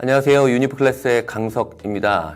안녕하세요. 유니프클래스의 강석입니다.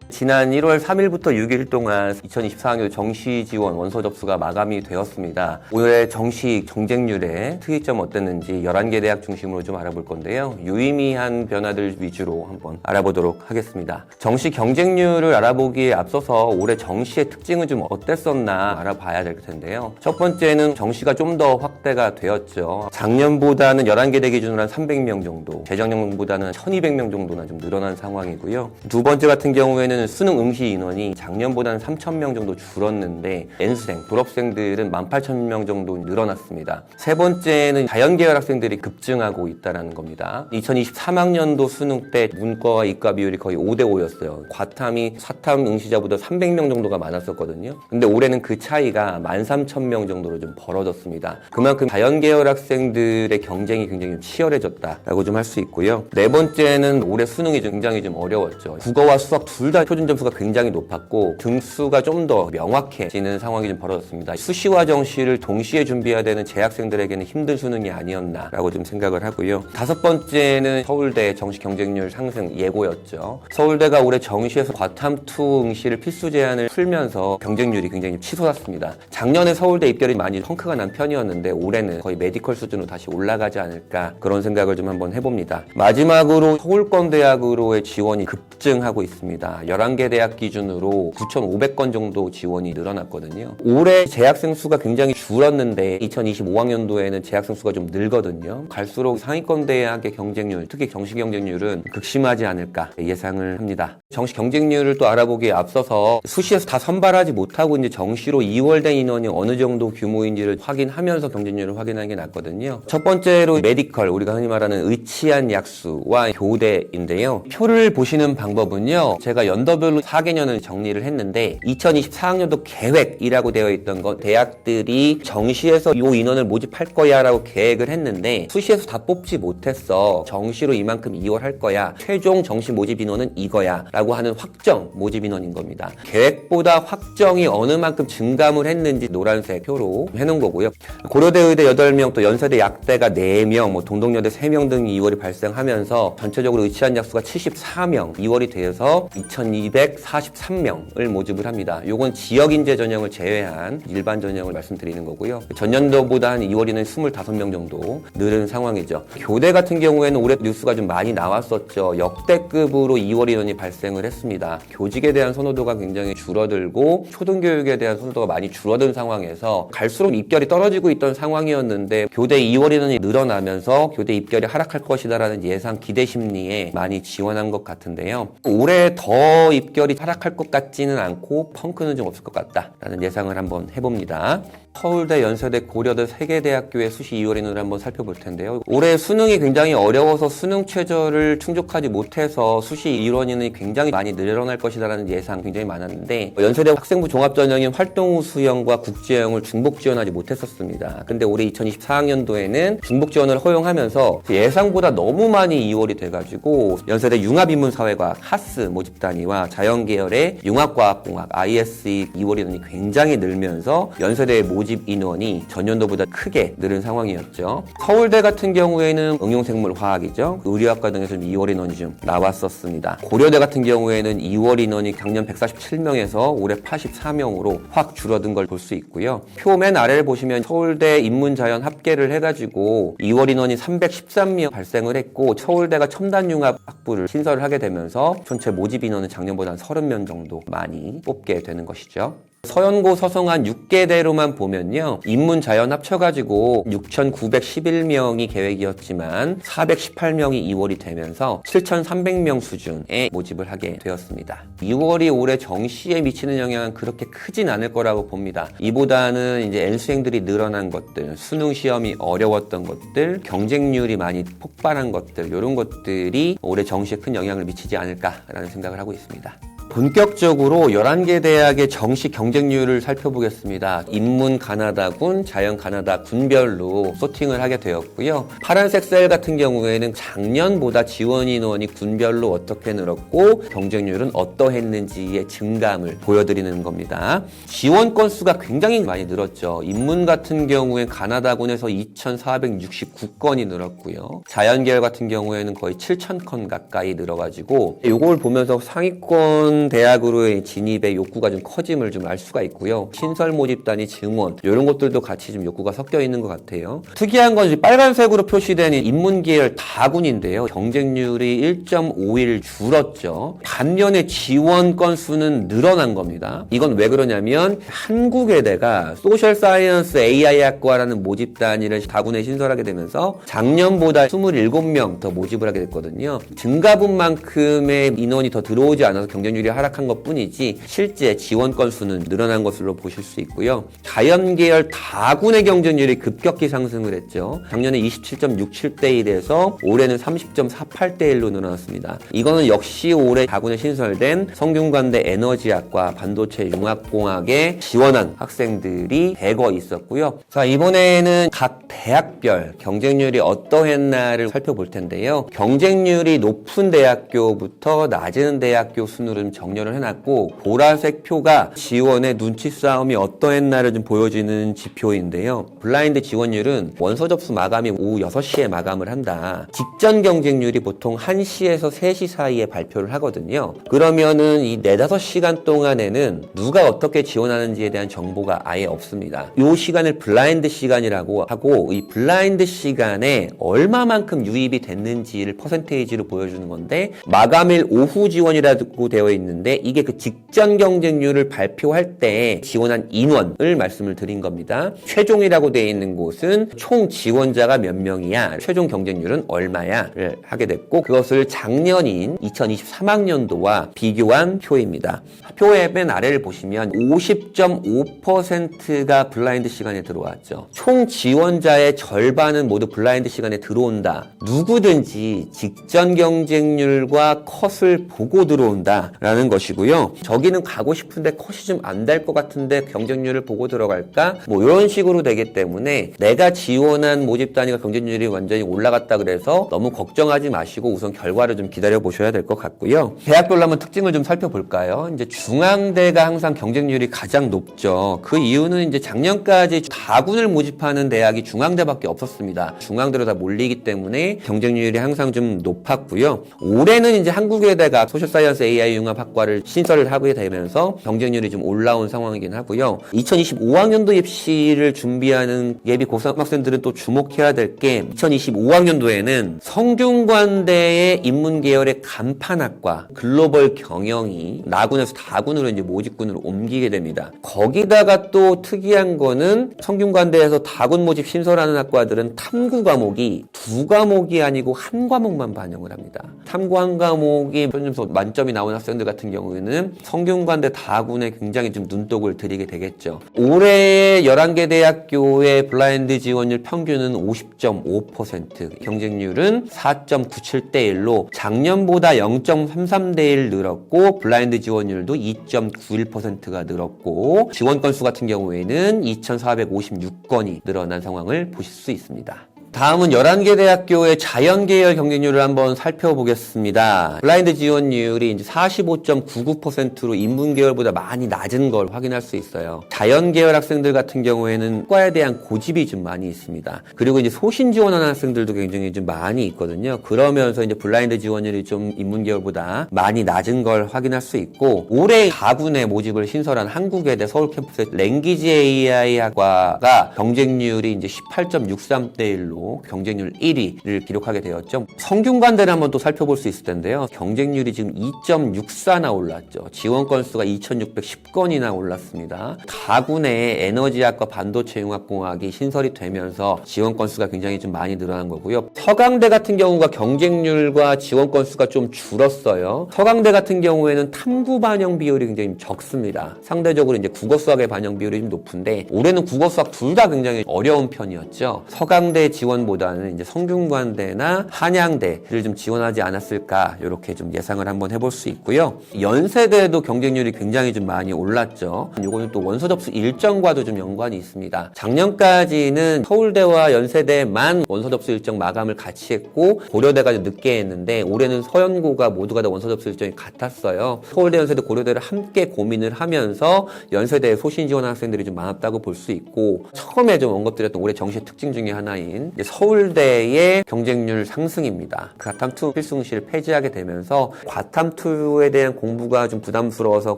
지난 1월 3일부터 6일 동안 2024학년 정시 지원 원서 접수가 마감이 되었습니다. 올해 정시 경쟁률의 특이점 어땠는지 11개 대학 중심으로 좀 알아볼 건데요. 유의미한 변화들 위주로 한번 알아보도록 하겠습니다. 정시 경쟁률을 알아보기에 앞서서 올해 정시의 특징은 좀 어땠었나 알아봐야 될 텐데요. 첫 번째는 정시가 좀 더 확대가 되었죠. 작년보다는 11개 대 기준으로 한 300명 정도, 재작년보다는 1200명 정도나 좀 늘어난 상황이고요. 두 번째 같은 경우에는 수능 응시 인원이 작년보다는 3000명 정도 줄었는데 N수생, 졸업생들은 18,000명 정도 늘어났습니다. 세 번째는 자연계열 학생들이 급증하고 있다는 겁니다. 2023학년도 수능 때 문과와 이과 비율이 거의 5대5였어요. 과탐이 사탐 응시자보다 300명 정도가 많았었거든요. 근데 올해는 그 차이가 13,000명 정도로 좀 벌어졌습니다. 그만큼 자연계열 학생들의 경쟁이 굉장히 치열해졌다라고 좀 할 수 있고요. 네 번째는 올해 수능이 굉장히 좀 어려웠죠. 국어와 수학 둘 다 표준 점수가 굉장히 높았고 등수가 좀 더 명확해지는 상황이 좀 벌어졌습니다. 수시와 정시를 동시에 준비해야 되는 재학생들에게는 힘든 수능이 아니었나라고 좀 생각을 하고요. 다섯 번째는 서울대 정시 경쟁률 상승 예고였죠. 서울대가 올해 정시에서 과탐2 응시를 필수 제한을 풀면서 경쟁률이 굉장히 치솟았습니다. 작년에 서울대 입결이 많이 펑크가 난 편이었는데 올해는 거의 메디컬 수준으로 다시 올라가지 않을까 그런 생각을 좀 한번 해봅니다. 마지막으로 서울권대학으로의 지원이 급증하고 있습니다. 11개 대학 기준으로 9,500건 정도 지원이 늘어났거든요. 올해 재학생 수가 굉장히 줄었는데 2025학년도에는 재학생 수가 좀 늘거든요. 갈수록 상위권 대학의 경쟁률, 특히 정시 경쟁률은 극심하지 않을까 예상을 합니다. 정시 경쟁률을 또 알아보기에 앞서서 수시에서 다 선발하지 못하고 이제 정시로 2월된 인원이 어느 정도 규모인지를 확인하면서 경쟁률을 확인하는 게 낫거든요. 첫 번째로 메디컬, 우리가 흔히 말하는 의치한 약수와 교대인데요. 표를 보시는 방법은요. 제가 연도별로 4개년을 정리를 했는데 2024학년도 계획이라고 되어 있던 건 대학들이 정시에서 이 인원을 모집할 거야 라고 계획을 했는데 수시에서 다 뽑지 못했어. 정시로 이만큼 2월 할 거야. 최종 정시 모집 인원은 이거야 라고 하는 확정 모집 인원인 겁니다. 계획보다 확정이 어느 만큼 증감을 했는지 노란색 표로 해놓은 거고요. 고려대 의대 8명, 또 연세대 약대가 4명, 동덕여대 3명 등이 2월이 발생하면서 전체적으로 의치한 약수가 74명 2월이 되어서 2,243명을 모집을 합니다. 요건 지역인재 전형을 제외한 일반 전형을 말씀드리는 거고요. 전년도보다 한 2월에는 25명 정도 늘은 상황이죠. 교대 같은 경우에는 올해 뉴스가 좀 많이 나왔었죠. 역대급으로 2월 인원이 발생을 했습니다. 교직에 대한 선호도가 굉장히 줄어들고 초등교육에 대한 선호도가 많이 줄어든 상황에서 갈수록 입결이 떨어지고 있던 상황이었는데 교대 2월 인원이 늘어나면서 교대 입결이 하락할 것이다라는 예상 기대 심리에 많이 지원한 것 같은데요. 올해 더 입결이 하락할 것 같지는 않고 펑크는 좀 없을 것 같다라는 예상을 한번 해봅니다. 서울대, 연세대, 고려대 3개 대학교의 수시 2월 인원을 한번 살펴볼 텐데요. 올해 수능이 굉장히 어려워서 수능 최저를 충족하지 못해서 수시 2월 인원이 굉장히 많이 늘어날 것이다라는 예상 굉장히 많았는데 연세대 학생부 종합전형인 활동 후 수영과 국제형을 중복 지원하지 못했었습니다. 근데 올해 2024학년도에는 중복 지원을 허용하면서 예상보다 너무 많이 2월이 돼가지고 연세대 융합인문사회과학 하스 모집 단위와 자연계열의 융합과학공학 ISE 2월 인원이 굉장히 늘면서 연세대의 모집 인원이 전년도보다 크게 늘은 상황이었죠. 서울대 같은 경우에는 응용생물화학이죠. 의료학과 등에서 2월 인원이 좀 나왔었습니다. 고려대 같은 경우에는 2월 인원이 작년 147명에서 올해 84명으로 확 줄어든 걸 볼 수 있고요. 표 맨 아래를 보시면 서울대 인문자연 합계를 해가지고 2월 인원이 313명 발생을 했고 서울대가 첨단융합 학부를 신설을 하게 되면서 전체 모집 인원은 작년보다 한 30명 정도 많이 뽑게 되는 것이죠. 서연고 서성한 6개대로만 보면요. 인문 자연 합쳐가지고 6,911명이 계획이었지만 418명이 2월이 되면서 7,300명 수준의 모집을 하게 되었습니다. 2월이 올해 정시에 미치는 영향은 그렇게 크진 않을 거라고 봅니다. 이보다는 이제 N수행들이 늘어난 것들, 수능 시험이 어려웠던 것들, 경쟁률이 많이 폭발한 것들, 이런 것들이 올해 정시에 큰 영향을 미치지 않을까라는 생각을 하고 있습니다. 본격적으로 11개 대학의 정시 경쟁률을 살펴보겠습니다. 인문 가나다군, 자연 가나다군별로 소팅을 하게 되었고요. 파란색 셀 같은 경우에는 작년보다 지원 인원이 군별로 어떻게 늘었고 경쟁률은 어떠했는지의 증감을 보여드리는 겁니다. 지원 건수가 굉장히 많이 늘었죠. 인문 같은 경우에 가나다군에서 2,469건이 늘었고요. 자연계열 같은 경우에는 거의 7,000건 가까이 늘어가지고 이걸 보면서 상위권 대학으로의 진입의 욕구가 좀 커짐을 좀 알 수가 있고요. 신설 모집단위 증원 이런 것들도 같이 좀 욕구가 섞여 있는 것 같아요. 특이한 건 빨간색으로 표시된 인문계열 다군인데요. 경쟁률이 1.51 줄었죠. 반면에 지원 건수는 늘어난 겁니다. 이건 왜 그러냐면 한국외대가 소셜 사이언스 AI 학과라는 모집 단위를 다군에 신설하게 되면서 작년보다 27명 더 모집을 하게 됐거든요. 증가분만큼의 인원이 더 들어오지 않아서 경쟁률이 하락한 것뿐이지 실제 지원 건수는 늘어난 것으로 보실 수 있고요. 자연계열 다군의 경쟁률이 급격히 상승을 했죠. 작년에 27.67대 1에서 올해는 30.48대 1로 늘어났습니다. 이거는 역시 올해 다군에 신설된 성균관대 에너지학과 반도체 융합공학에 지원한 학생들이 대거 있었고요. 자, 이번에는 각 대학별 경쟁률이 어떠했나를 살펴볼 텐데요. 경쟁률이 높은 대학교부터 낮은 대학교 순으로 좀 정렬을 해놨고 보라색 표가 지원의 눈치 싸움이 어떠했나를 좀 보여주는 지표인데요. 블라인드 지원율은 원서 접수 마감이 오후 6시에 마감을 한다. 직전 경쟁률이 보통 1시에서 3시 사이에 발표를 하거든요. 그러면은 이 4-5시간 동안에는 누가 어떻게 지원하는지에 대한 정보가 아예 없습니다. 이 시간을 블라인드 시간이라고 하고 이 블라인드 시간에 얼마만큼 유입이 됐는지를 퍼센테이지로 보여주는 건데 마감일 오후 지원이라고 되어 있는데 이게 그 직전 경쟁률을 발표할 때 지원한 인원을 말씀을 드린 겁니다. 최종이라고 되어 있는 곳은 총 지원자가 몇 명이야, 최종 경쟁률은 얼마야를 하게 됐고 그것을 작년인 2023학년도와 비교한 표입니다. 표의 맨 아래를 보시면 50.5%가 블라인드 시간에 들어왔죠. 총 지원자의 절반은 모두 블라인드 시간에 들어온다. 누구든지 직전 경쟁률과 컷을 보고 들어온다라는 것이고요. 저기는 가고 싶은데 컷이 좀 안 될 것 같은데 경쟁률을 보고 들어갈까? 뭐 이런 식으로 되기 때문에 내가 지원한 모집 단위가 경쟁률이 완전히 올라갔다 그래서 너무 걱정하지 마시고 우선 결과를 좀 기다려 보셔야 될 것 같고요. 대학별로 한번 특징을 좀 살펴볼까요? 이제 중앙대가 항상 경쟁률이 가장 높죠. 그 이유는 이제 작년까지 다군을 모집하는 대학이 중앙대밖에 없었습니다. 중앙대로 다 몰리기 때문에 경쟁률이 항상 좀 높았고요. 올해는 이제 한국외대가 소셜사이언스 AI 융합학과를 신설을 하게 되면서 경쟁률이 좀 올라온 상황이긴 하고요. 2025학년도 입시를 준비하는 예비 고3 학생들은 또 주목해야 될 게 2025학년도에는 성균관대의 인문계열의 간판학과 글로벌 경영이 나군에서 다군으로 이제 모집군으로 옮기게 됩니다. 거기다가 또 특이한 거는 성균관대에서 다군 모집 신설하는 학과들은 탐구 과목이 2과목이 아니고 1과목만 반영을 합니다. 탐구 1과목이 평점수 만점이 나온 학생들 같은 경우에는 성균관대 다군에 굉장히 좀 눈독을 들이게 되겠죠. 올해 11개 대학교의 블라인드 지원율 평균은 50.5%, 경쟁률은 4.97대 1로 작년보다 0.33대 1 늘었고 블라인드 지원율도 2.91%가 늘었고 지원 건수 같은 경우에는 2,456건이 늘어난 상황을 보실 수 있습니다. 다음은 11개 대학교의 자연계열 경쟁률을 한번 살펴보겠습니다. 블라인드 지원율이 이제 45.99%로 인문계열보다 많이 낮은 걸 확인할 수 있어요. 자연계열 학생들 같은 경우에는 과에 대한 고집이 좀 많이 있습니다. 그리고 이제 소신 지원하는 학생들도 굉장히 좀 많이 있거든요. 그러면서 이제 블라인드 지원율이 좀 인문계열보다 많이 낮은 걸 확인할 수 있고 올해 다군의 모집을 신설한 한국외대 서울캠퍼스의 랭귀지 AI 학과가 경쟁률이 이제 18.63대 1로 경쟁률 1위를 기록하게 되었죠. 성균관대를 한번 또 살펴볼 수 있을 텐데요. 경쟁률이 지금 2.64나 올랐죠. 지원 건수가 2,610건이나 올랐습니다. 다군의 에너지학과 반도체융합공학이 신설이 되면서 지원 건수가 굉장히 좀 많이 늘어난 거고요. 서강대 같은 경우가 경쟁률과 지원 건수가 좀 줄었어요. 서강대 같은 경우에는 탐구 반영 비율이 굉장히 적습니다. 상대적으로 이제 국어 수학의 반영 비율이 좀 높은데 올해는 국어 수학 둘 다 굉장히 어려운 편이었죠. 서강대 지원 지원보다는 이제 성균관대나 한양대를 좀 지원하지 않았을까 이렇게 좀 예상을 한번 해볼 수 있고요. 연세대도 경쟁률이 굉장히 좀 많이 올랐죠. 이거는 또 원서 접수 일정과도 좀 연관이 있습니다. 작년까지는 서울대와 연세대만 원서 접수 일정 마감을 같이 했고 고려대가 좀 늦게 했는데 올해는 서연고가 모두가 다 원서 접수 일정이 같았어요. 서울대, 연세대, 고려대를 함께 고민을 하면서 연세대에 소신 지원하는 학생들이 좀 많았다고 볼 수 있고 처음에 좀 언급드렸던 올해 정시의 특징 중에 하나인 서울대의 경쟁률 상승입니다. 과탐2 필승시를 폐지하게 되면서 과탐2에 대한 공부가 좀 부담스러워서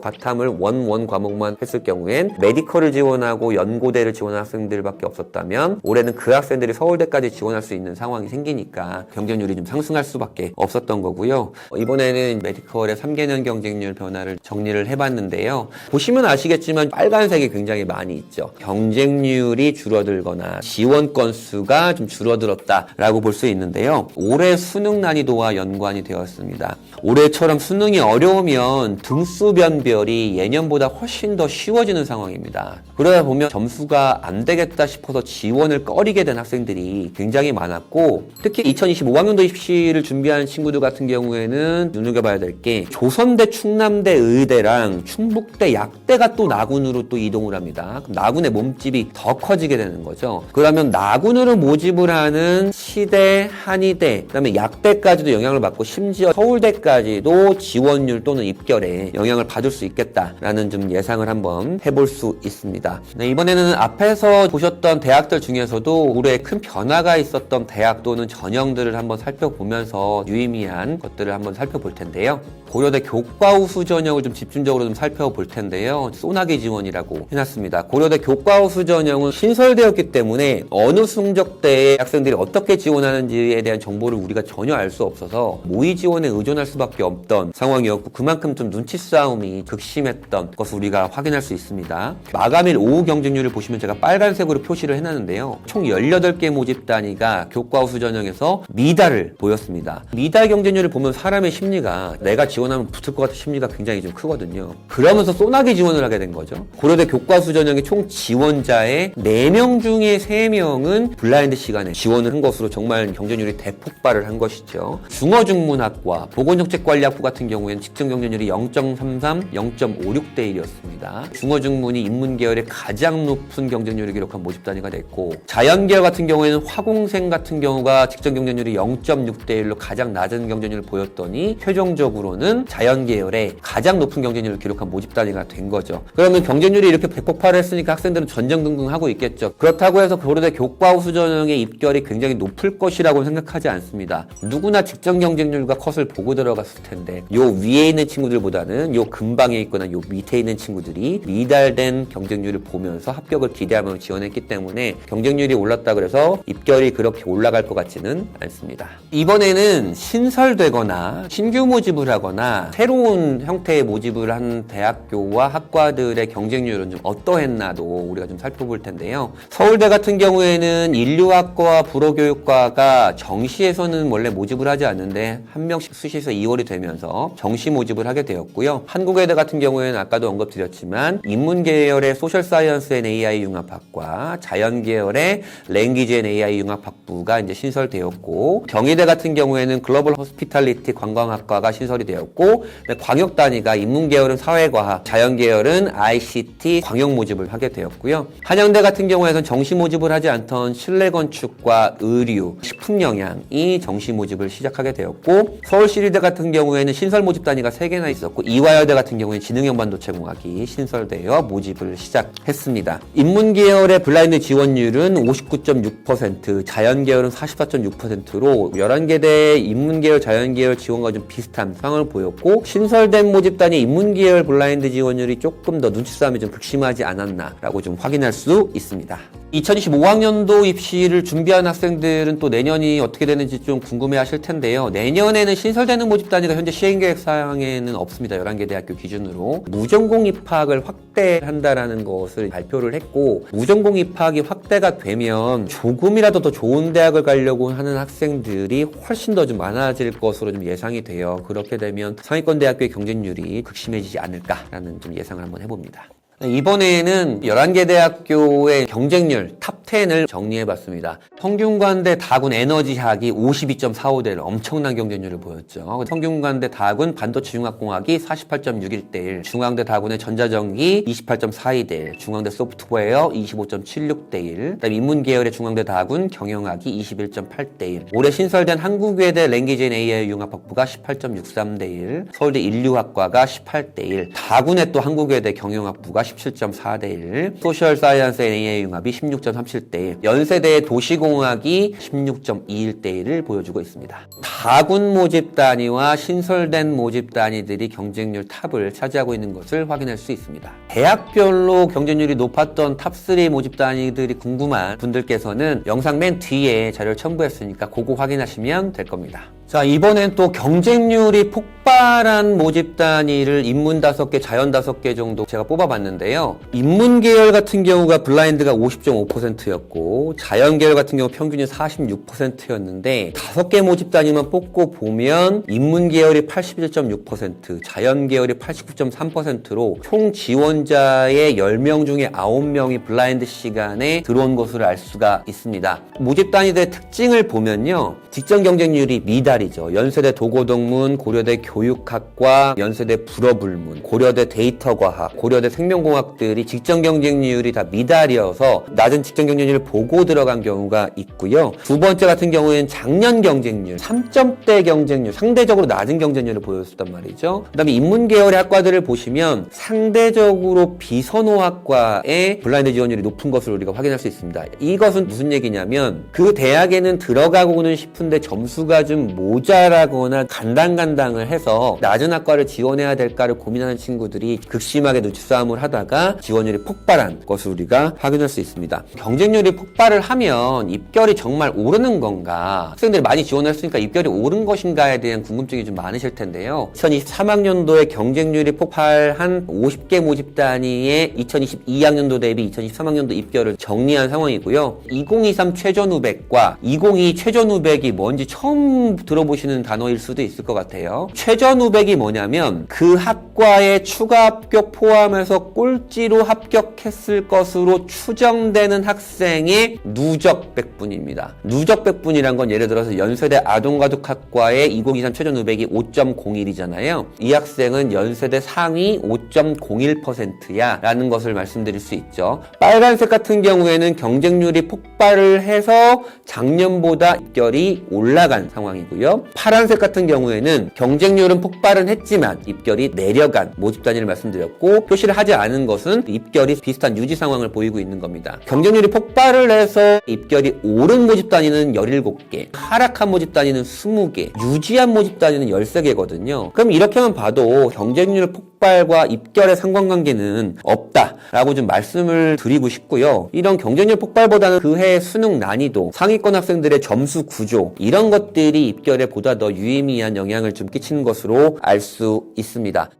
과탐을 원 과목만 했을 경우엔 메디컬을 지원하고 연고대를 지원하는 학생들밖에 없었다면 올해는 그 학생들이 서울대까지 지원할 수 있는 상황이 생기니까 경쟁률이 좀 상승할 수밖에 없었던 거고요. 이번에는 메디컬의 3개년 경쟁률 변화를 정리를 해봤는데요. 보시면 아시겠지만 빨간색이 굉장히 많이 있죠. 경쟁률이 줄어들거나 지원 건수가 좀 줄어들었다라고 볼 수 있는데요. 올해 수능 난이도와 연관이 되었습니다. 올해처럼 수능이 어려우면 등수 변별이 예년보다 훨씬 더 쉬워지는 상황입니다. 그러다 보면 점수가 안 되겠다 싶어서 지원을 꺼리게 된 학생들이 굉장히 많았고 특히 2025학년도 입시를 준비하는 친구들 같은 경우에는 눈여겨봐야 될 게 조선대, 충남대, 의대랑 충북대, 약대가 또 나군으로 또 이동을 합니다. 그럼 나군의 몸집이 더 커지게 되는 거죠. 그러면 나군으로 모집을 하는 시대, 한의대, 그다음에 약대까지도 영향을 받고 심지어 서울대까지도 지원율 또는 입결에 영향을 받을 수 있겠다라는 좀 예상을 한번 해볼 수 있습니다. 네, 이번에는 앞에서 보셨던 대학들 중에서도 올해 큰 변화가 있었던 대학 또는 전형들을 한번 살펴보면서 유의미한 것들을 한번 살펴볼 텐데요. 고려대 교과우수 전형을 좀 집중적으로 좀 살펴볼 텐데요. 소나기 지원이라고 해놨습니다. 고려대 교과우수 전형은 신설되었기 때문에 어느 성적대에 학생들이 어떻게 지원하는지에 대한 정보를 우리가 전혀 알 수 없어서 모의 지원에 의존할 수밖에 없던 상황이었고 그만큼 좀 눈치 싸움이 극심했던 것을 우리가 확인할 수 있습니다. 마감일 오후 경쟁률을 보시면 제가 빨간색으로 표시를 해놨는데요. 총 18개 모집 단위가 교과우수 전형에서 미달을 보였습니다. 미달 경쟁률을 보면 사람의 심리가 내가 지원하면 붙을 것 같은 심리가 굉장히 좀 크거든요. 그러면서 소나기 지원을 하게 된 거죠. 고려대 교과수 전형의 총 지원자의 4명 중에 3명은 블라인드 시간에 지원을 한 것으로 정말 경쟁률이 대폭발을 한 것이죠. 중어중문학과 보건정책관리학부 같은 경우에는 직전 경쟁률이 0.33, 0.56대 1이었습니다. 중어중문이 인문계열의 가장 높은 경쟁률을 기록한 모집 단위가 됐고 자연계열 같은 경우에는 화공생 같은 경우가 직전 경쟁률이 0.6대 1로 가장 낮은 경쟁률을 보였더니 최종적으로는 자연계열의 가장 높은 경쟁률을 기록한 모집 단위가 된 거죠. 그러면 경쟁률이 이렇게 대폭발을 했으니까 학생들은 전전긍긍하고 있겠죠. 그렇다고 해서 고려대 교과우수 전형의 입결이 굉장히 높을 것이라고 생각하지 않습니다. 누구나 직전 경쟁률과 컷을 보고 들어갔을 텐데 요 위에 있는 친구들보다는 요 근방에 있거나 요 밑에 있는 친구들이 미달된 경쟁률을 보면서 합격을 기대하며 지원했기 때문에 경쟁률이 올랐다 그래서 입결이 그렇게 올라갈 것 같지는 않습니다. 이번에는 신설되거나 신규 모집을 하거나 새로운 형태의 모집을 한 대학교와 학과들의 경쟁률은 좀 어떠했나도 우리가 좀 살펴볼 텐데요. 서울대 같은 경우에는 인류학과와 불어교육과가 정시에서는 원래 모집을 하지 않는데 한 명씩 수시에서 2월이 되면서 정시 모집을 하게 되었고요. 한국외대 같은 경우에는 아까도 언급드렸지만 인문계열의 소셜사이언스 앤 AI 융합학과, 자연계열의 랭귀지 앤 AI 융합학부가 이제 신설되었고 경희대 같은 경우에는 글로벌 호스피탈리티 관광학과가 신설이 되었고 광역 단위가 인문계열은 사회과학, 자연계열은 ICT 광역 모집을 하게 되었고요. 한양대 같은 경우에는 정시 모집을 하지 않던 실내건축과 의류, 식품영양이 정시 모집을 시작하게 되었고 서울시립대 같은 경우에는 신설 모집 단위가 3개나 있었고 이화여대 같은 경우에는 지능형 반도체공학이 신설되어 모집을 시작했습니다. 인문계열의 블라인드 지원율은 59.6%, 자연계열은 44.6%로 11개대 인문계열, 자연계열 지원과 좀 비슷한 상황을 보였고 신설된 모집 단위 인문계열 블라인드 지원율이 조금 더 눈치싸움이 좀 극심하지 않았나라고 좀 확인할 수 있습니다. 2025학년도 입시를 준비하는 학생들은 또 내년이 어떻게 되는지 좀 궁금해하실 텐데요. 내년에는 신설되는 모집 단위가 현재 시행계획 사항에는 없습니다. 11개 대학교 기준으로. 무전공 입학을 확대한다라는 것을 발표를 했고 무전공 입학이 확대가 되면 조금이라도 더 좋은 대학을 가려고 하는 학생들이 훨씬 더 좀 많아질 것으로 좀 예상이 돼요. 그렇게 되면 상위권 대학교의 경쟁률이 극심해지지 않을까라는 좀 예상을 한번 해봅니다. 이번에는 11개 대학교의 경쟁률 탑10을 정리해봤습니다. 성균관대 다군 에너지학이 52.45대1 엄청난 경쟁률을 보였죠. 성균관대 다군 반도체융합공학이 48.61대1, 중앙대 다군의 전자전기 28.42대1, 중앙대 소프트웨어 25.76대1, 그다음에 인문계열의 중앙대 다군 경영학이 21.8대1, 올해 신설된 한국외대 랭귀지 앤 AI 융합학부가 18.63대1, 서울대 인류학과가 18대1, 다군의 또 한국외대 경영학부가 17.4대1, 소셜 사이언스 앤 AI 융합이 16.37대1, 연세대의 도시공학이 16.21대1을 보여주고 있습니다. 다군 모집 단위와 신설된 모집 단위들이 경쟁률 탑을 차지하고 있는 것을 확인할 수 있습니다. 대학별로 경쟁률이 높았던 탑3 모집 단위들이 궁금한 분들께서는 영상 맨 뒤에 자료를 첨부했으니까 그거 확인하시면 될 겁니다. 자, 이번엔 또 경쟁률이 폭발한 모집 단위를 인문 5개, 자연 5개 정도 제가 뽑아봤는데요. 인문 계열 같은 경우가 블라인드가 50.5%였고 자연 계열 같은 경우 평균이 46%였는데 5개 모집 단위만 뽑고 보면 인문 계열이 81.6%, 자연 계열이 89.3%로 총 지원자의 10명 중에 9명이 블라인드 시간에 들어온 것으로 알 수가 있습니다. 모집 단위들의 특징을 보면요. 직전 경쟁률이 미달이죠. 연세대 도고동문, 고려대 교육학과, 연세대 불어불문, 고려대 데이터과학, 고려대 생명공학들이 직전 경쟁률이 다 미달이어서 낮은 직전 경쟁률을 보고 들어간 경우가 있고요. 두 번째 같은 경우에는 작년 경쟁률, 3점대 경쟁률, 상대적으로 낮은 경쟁률을 보였었단 말이죠. 그 다음에 인문계열의 학과들을 보시면 상대적으로 비선호학과의 블라인드 지원율이 높은 것을 우리가 확인할 수 있습니다. 이것은 무슨 얘기냐면 그 대학에는 들어가고는 싶은데 점수가 좀 모자라거나 간당간당을 해서 낮은 학과를 지원해야 될까를 고민하는 친구들이 극심하게 눈치싸움을 하다가 지원율이 폭발한 것을 우리가 확인할 수 있습니다. 경쟁률이 폭발을 하면 입결이 정말 오르는 건가? 학생들이 많이 지원했으니까 입결이 오른 것인가에 대한 궁금증이 좀 많으실 텐데요. 2023학년도에 경쟁률이 폭발한 50개 모집 단위의 2022학년도 대비 2023학년도 입결을 정리한 상황이고요. 2023 최전 후백과 2022 최전 후백이 뭔지 처음 들어보시는 단어일 수도 있을 것 같아요. 최전 후백이 뭐냐면 그 학과의 추가 합격 포함해서 꼴찌로 합격했을 것으로 추정되는 학생의 누적 백분입니다. 누적 백분이란 건 예를 들어서 연세대 아동가족학과의 2023 최전 후백이 5.01이잖아요. 이 학생은 연세대 상위 5.01%야 라는 것을 말씀드릴 수 있죠. 빨간색 같은 경우에는 경쟁률이 폭발을 해서 작년보다 입결이 올라간 상황이고요. 파란색 같은 경우에는 경쟁률은 폭발은 했지만 입결이 내려간 모집 단위를 말씀드렸고, 표시를 하지 않은 것은 입결이 비슷한 유지 상황을 보이고 있는 겁니다. 경쟁률이 폭발을 해서 입결이 오른 모집 단위는 17개, 하락한 모집 단위는 20개, 유지한 모집 단위는 13개거든요. 그럼 이렇게만 봐도 경쟁률 폭발과 입결의 상관관계는 없다라고 좀 말씀을 드리고 싶고요. 이런 경쟁률 폭발보다는 그 해의 수능 난이도, 상위권 학생들의 점수 구조, 이런 것들이 입결에 보다 더 유의미한 영향을 좀 끼치는 것으로 알 수 있습니다.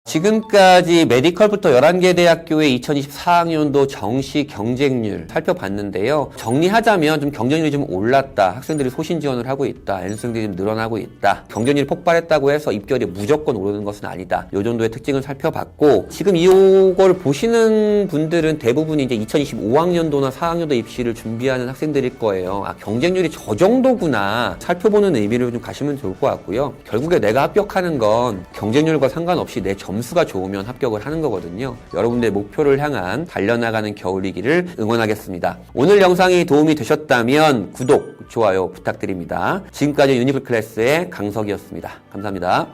지금까지 메디컬부터 11개 대학교의 2024학년도 정시 경쟁률 살펴봤는데요. 정리하자면 좀 경쟁률이 좀 올랐다, 학생들이 소신 지원을 하고 있다, N수생들이 좀 늘어나고 있다, 경쟁률이 폭발했다고 해서 입결이 무조건 오르는 것은 아니다, 이 정도의 특징을 살펴봤고, 지금 이걸 보시는 분들은 대부분 이제 2025학년도나 4학년도 입시를 준비하는 학생들일 거예요. 아, 경쟁률이 저 정도구나 살펴보는 의미를 좀 가시면 좋을 것 같고요. 결국에 내가 합격하는 건 경쟁률과 상관없이 내 점수가 좋으면 합격을 하는 거거든요. 여러분들의 목표를 향한 달려나가는 겨울이기를 응원하겠습니다. 오늘 영상이 도움이 되셨다면 구독, 좋아요 부탁드립니다. 지금까지 유니클 클래스의 강석이었습니다. 감사합니다.